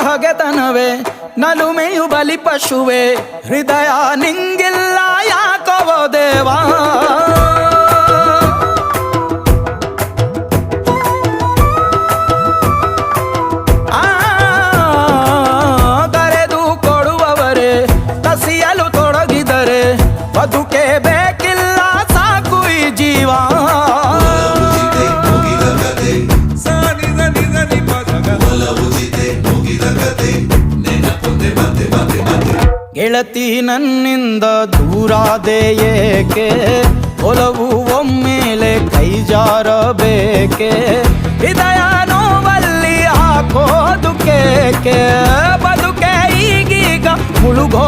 ಹಗೆತನವೇ ನಲುಮೆಯು ಬಲಿ ಪಶುವೆ ಹೃದಯ ನಿಂಗಿಲ್ಲ ಯಾಕವೋ ದೇವಾ ಕರೆದು ಕೊಡುವವರೇ ಕಸಿಯಲು ತೊಡಗಿದರೆ ಬದುಕೆ ಬೇಕಿಲ್ಲ ಸಾಕು ಈ ಜೀವ ಗೆಳತಿ ನನ್ನಿಂದ ದೂರಾದೆ ಏಕೆ ಒಲವು ಒಮ್ಮೆಲೆ ಕೈ ಜಾರಬೇಕೆ ಹೃದಯ ನೋವಲ್ಲಿ ಹಾಕೋದು ಕೇಕೆ ಬದುಕೆ ಈಗೀಗ ಮುಳುಗೋ